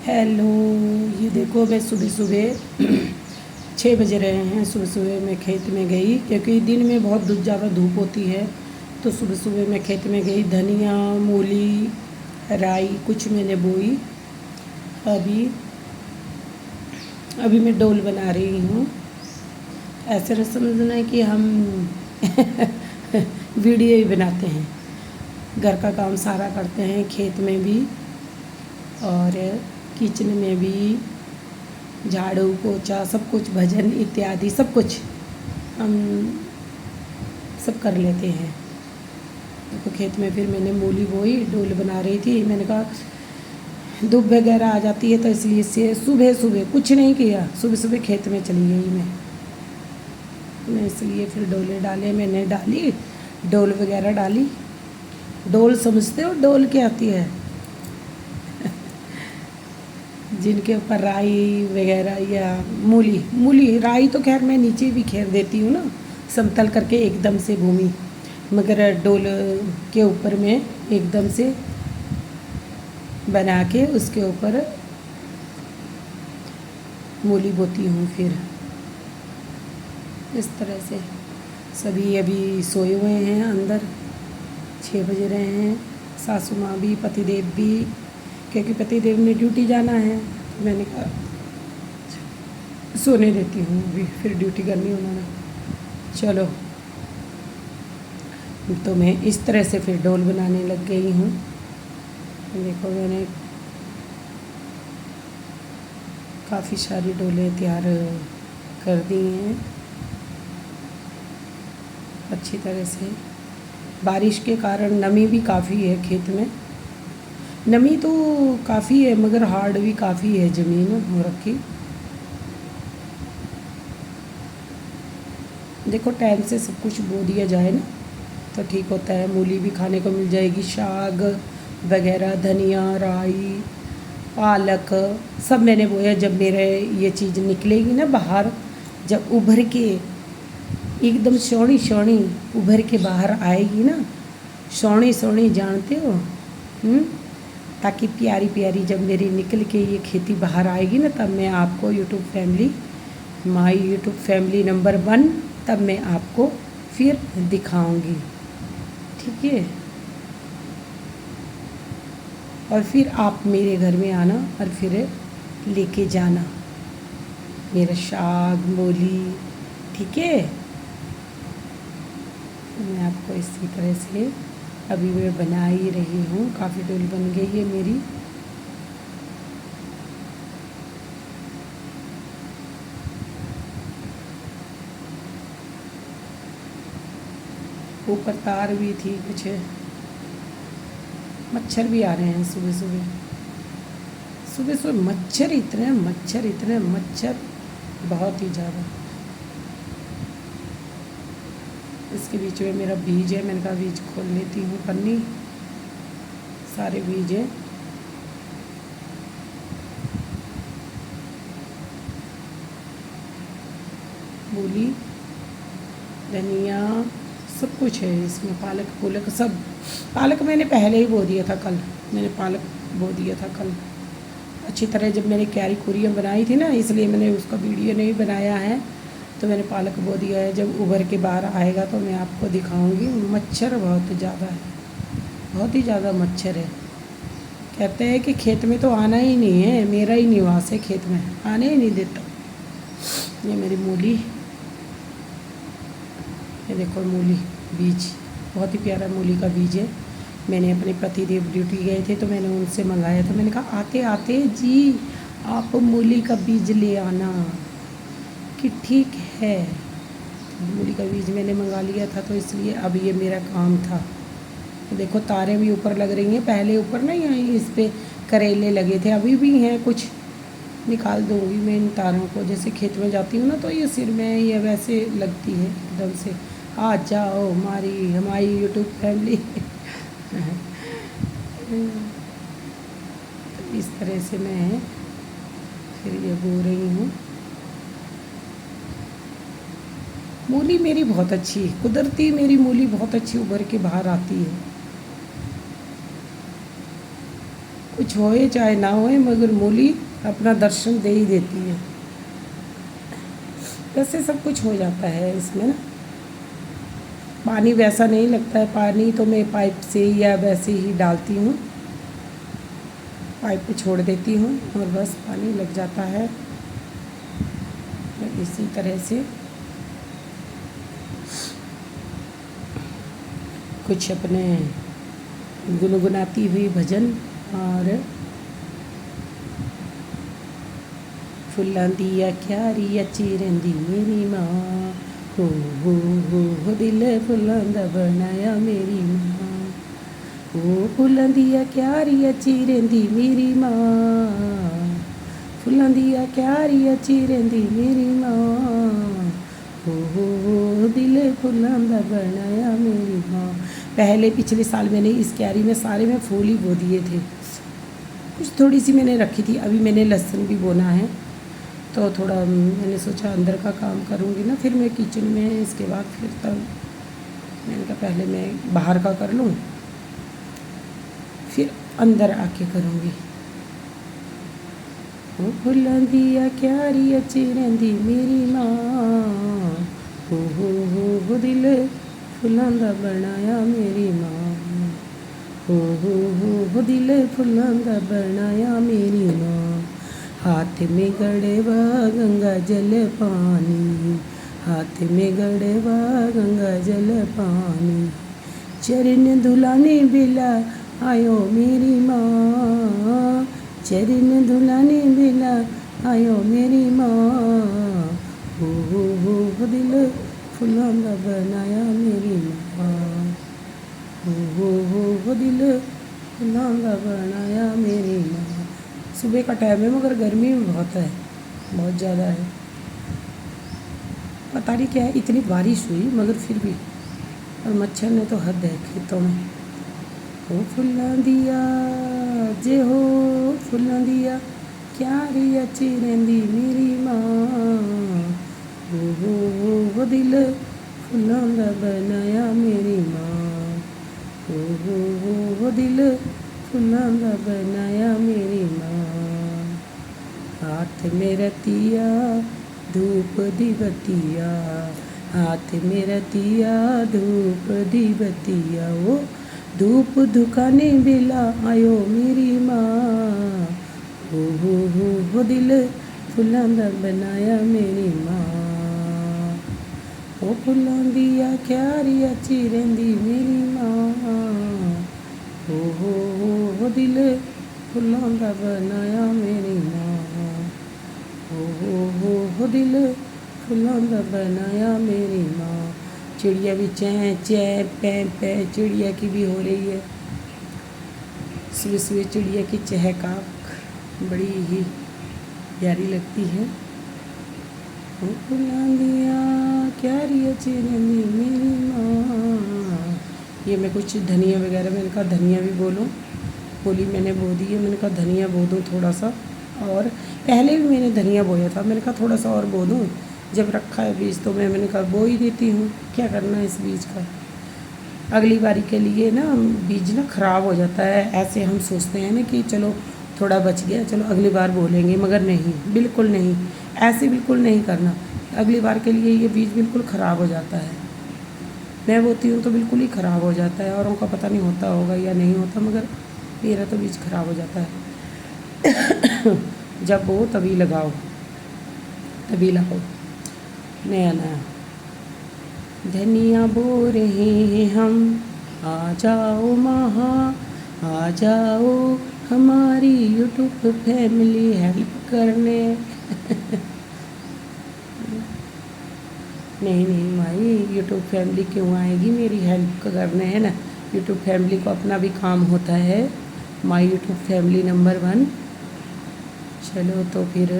Hello. ये देखो मैं सुबह सुबह 6 बज रहे हैं। सुबह सुबह मैं खेत में गई क्योंकि दिन में बहुत ज़्यादा धूप होती है। तो सुबह सुबह मैं खेत में गई, धनिया, मूली, राई कुछ मैंने बोई। अभी अभी मैं डोल बना रही हूँ। ऐसे न समझना है कि हम वीडियो ही बनाते हैं। घर का काम सारा करते हैं, खेत में भी और किचन में भी, झाड़ू पोछा सब कुछ, भजन इत्यादि सब कुछ हम सब कर लेते हैं। देखो खेत में फिर मैंने मूली बोई, डोल बना रही थी। मैंने कहा धूप वगैरह आ जाती है तो इसलिए से सुबह सुबह कुछ नहीं किया, सुबह सुबह खेत में चली गई मैं इसलिए फिर डोले डाले, मैंने डाली डोल वगैरह डाली। डोल समझते हो डोल क्या आती है? जिनके ऊपर राई वगैरह या मूली राई तो खैर मैं नीचे भी खेर देती हूँ ना, समतल करके एकदम से भूमि, मगर डोल के ऊपर में एकदम से बना के उसके ऊपर मूली बोती हूँ। फिर इस तरह से सभी अभी सोए हुए हैं अंदर, 6 बज रहे हैं। सासू माँ भी, पतिदेव भी, क्योंकि पतिदेव ने ड्यूटी जाना है। मैंने कहा सोने देती हूँ, अभी फिर ड्यूटी करनी उन्होंने। चलो, तो मैं इस तरह से फिर डोल बनाने लग गई हूँ। देखो मैंने काफ़ी सारी डोलें तैयार कर दी हैं अच्छी तरह से। बारिश के कारण नमी भी काफ़ी है खेत में, नमी तो काफ़ी है मगर हार्ड भी काफ़ी है ज़मीन हो रखी। देखो टाइम से सब कुछ बो दिया जाए ना तो ठीक होता है। मूली भी खाने को मिल जाएगी, साग वगैरह, धनिया, राई, पालक सब मैंने बोया। जब मेरे ये चीज़ निकलेगी ना बाहर, जब उभर के एकदम सोनी सोनी उभर के बाहर आएगी ना, सोनी सोनी जानते हो, ताकि प्यारी प्यारी जब मेरी निकल के ये खेती बाहर आएगी ना, तब मैं आपको YouTube family, my YouTube family number 1, तब मैं आपको फिर दिखाऊंगी, ठीक है। और फिर आप मेरे घर में आना और फिर लेके जाना मेरा साग, मूली, ठीक है। मैं आपको इसी तरह से अभी मैं बना ही रही हूँ। काफ़ी डोल बन गई है मेरी। ऊपर तार भी थी कुछ, मच्छर भी आ रहे हैं सुबह सुबह। सुबह सुबह मच्छर इतने मच्छर बहुत ही ज़्यादा। इसके बीच में मेरा बीज है, मैंने कहा बीज खोल लेती हूँ, पन्नी सारे बीज है। मूली, धनिया सब कुछ है इसमें, पालक सब। पालक मैंने पहले ही बो दिया था कल, मैंने पालक बो दिया था कल अच्छी तरह। जब मैंने क्यारी कुरियाँ बनाई थी ना, इसलिए मैंने उसका वीडियो नहीं बनाया है। तो मैंने पालक बो दिया है, जब उभर के बाहर आएगा तो मैं आपको दिखाऊंगी। मच्छर बहुत ज़्यादा है, बहुत ही ज़्यादा मच्छर है। कहते हैं कि खेत में तो आना ही नहीं है, मेरा ही निवास है खेत में, आने ही नहीं देता। ये मेरी मूली, ये देखो मूली बीज, बहुत ही प्यारा मूली का बीज है। मैंने अपने पतिदेव ड्यूटी गए थे तो मैंने उनसे मंगाया था। मैंने कहा आते आते जी आप मूली का बीज ले आना, कि ठीक है। मूली का बीज मैंने मंगा लिया था तो इसलिए अब ये मेरा काम था। तो देखो तारें भी ऊपर लग रही हैं, पहले ऊपर नहीं आई, इस पर करेले लगे थे, अभी भी हैं कुछ। निकाल दूँगी मैं इन तारों को। जैसे खेत में जाती हूँ ना तो ये सिर में ये वैसे लगती है एकदम से। आ जाओ हमारी यूट्यूब फैमिली। तो इस तरह से मैं फिर ये बो रही हूँ। मूली मेरी बहुत अच्छी, कुदरती मेरी मूली बहुत अच्छी उभर के बाहर आती है। कुछ होए चाहे ना होए, मगर मूली अपना दर्शन दे ही देती है। वैसे सब कुछ हो जाता है इसमें ना, पानी वैसा नहीं लगता है। पानी तो मैं पाइप से या वैसे ही डालती हूँ, पाइप पे छोड़ देती हूँ और बस पानी लग जाता है। इसी तरह से कुछ अपने गुनगुनाती हुई भजन और फुल्लां दिया क्यारी अची रहिंदी मेरी माँ, हो हो दिल फुल्लां दा बनाया मेरी माँ, ओ फुल्लां दिया क्यारी अची रहिंदी मेरी माँ, फुल्लां दिया क्यारी अची रहिंदी मेरी माँ, हो दिल फुल्लां दा बनाया मेरी माँ। पहले पिछले साल मैंने इस क्यारी में सारे में फूल ही बो दिए थे, कुछ थोड़ी सी मैंने रखी थी। अभी मैंने लहसुन भी बोना है, तो थोड़ा मैंने सोचा अंदर का काम करूँगी ना, फिर मैं किचन में, इसके बाद फिर तब मैंने कहा पहले मैं बाहर का कर लूँ, फिर अंदर आके करूँगी। ओ फुल्लां दिया क्यारी अची रहिंदी मेरी माँ, हो दिल फुल्लां दा बनाया मेरी माँ, हो दिल फुल्लां दा बनाया मेरी माँ। हाथ में गड़वा गंगा जल पानी, हाथ में गड़वा गंगा जल पानी, चरण धुलाने बेला आयो मेरी माँ, चरण धुलाने बेला आयो मेरी माँ, हो दिल फुल्लां दा बनाया मेरी माँ, हो दिल फुल्लां दा बनाया मेरी माँ। सुबह का टाइम है मगर गर्मी भी बहुत है, बहुत ज़्यादा है। पता नहीं क्या है, इतनी बारिश हुई मगर फिर भी, और मच्छर ने तो हद है खेतों में। ओ फुल्लां दिया जे हो फुल्लां दिया क्यारी अची रहिंदी मेरी माँ, हो दिल फुल्लां दा बनाया मेरी माँ, हो दिल फुल्लां दा बनाया मेरी माँ। हाथ में रतिया धूप दी बतिया, हाथ में रतिया धूप दी बतिया, वो धूप दुकाने बेला आयो मेरी माँ, हो दिल फुल्लां दा बनाया मेरी माँ, ओ फुल्लां दिया क्यारी अची रहिंदी मेरी माँ, हो दिल फुल्लां दा बनाया मेरी माँ, हो दिल फुल्लां दा बनाया मेरी माँ। चिड़िया भी चैं चैं पैं पैं चिड़िया की भी हो रही है। सुबह सुबह चिड़िया की चहकाक बड़ी ही प्यारी लगती है। ओ फुल्लां दिया क्यारी अची रहिंदी मेरी माँ। ये मैं कुछ धनिया वगैरह, मैंने कहा धनिया भी बोलूँ, बोली मैंने बो दी है, मैंने कहा धनिया बो दूँ थोड़ा सा, और पहले भी मैंने धनिया बोया था, मैंने कहा थोड़ा सा और बो दूँ, जब रखा है बीज तो मैंने कहा बो ही देती हूँ, क्या करना है इस बीज का। अगली बारी के लिए ना बीज ना ख़राब हो जाता है, ऐसे हम सोचते हैं ना कि चलो थोड़ा बच गया, चलो अगली बार बोलेंगे, मगर नहीं, बिल्कुल नहीं, ऐसे बिल्कुल नहीं करना। अगली बार के लिए ये बीज बिल्कुल ख़राब हो जाता है। मैं बोती हूँ तो बिल्कुल ही ख़राब हो जाता है, औरों का पता नहीं होता होगा या नहीं होता, मगर मेरा तो बीज ख़राब हो जाता है। जब बो तभी लगाओ, तभी लाओ नया नया। धनिया बो रहे हैं हम, आ जाओ महा, आ जाओ हमारी यूट्यूब फैमिली हेल्प करने। नहीं नहीं माई, यूट्यूब फैमिली क्यों आएगी मेरी हेल्प करने, है ना। यूट्यूब फैमिली को अपना भी काम होता है। My YouTube family number 1। चलो तो फिर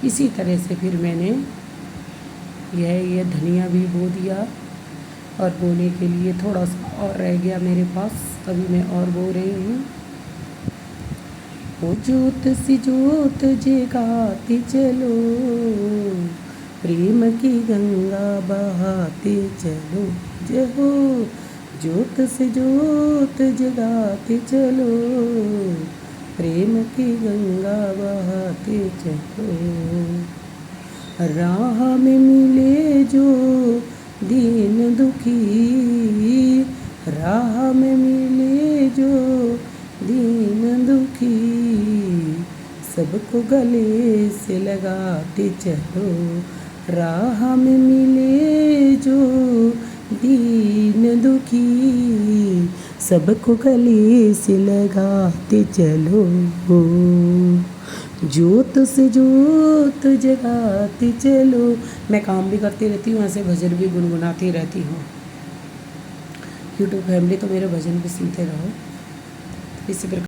इसी तरह से फिर मैंने ये धनिया भी बो दिया, और बोने के लिए थोड़ा सा और रह गया मेरे पास, अभी मैं और बो रही हूँ। ओ जोत सी जोत जगाते चलो, प्रेम की गंगा बहाते चलो, जय हो। जोत से जोत जगाते चलो, प्रेम की गंगा बहाते चलो। राह में मिले जो दीन दुखी, राह में मिले जो दीन दुखी, सबको गले से लगाते चलो। राह में मिले जो दीन दुखी, सबको गले से लगाते चलो। जोत से जोत जगाते चलो। मैं काम भी करती रहती हूँ, ऐसे भजन भी गुनगुनाती रहती हूँ। यूट्यूब फैमिली तो मेरे भजन भी सुनते रहो। इसी प्रकार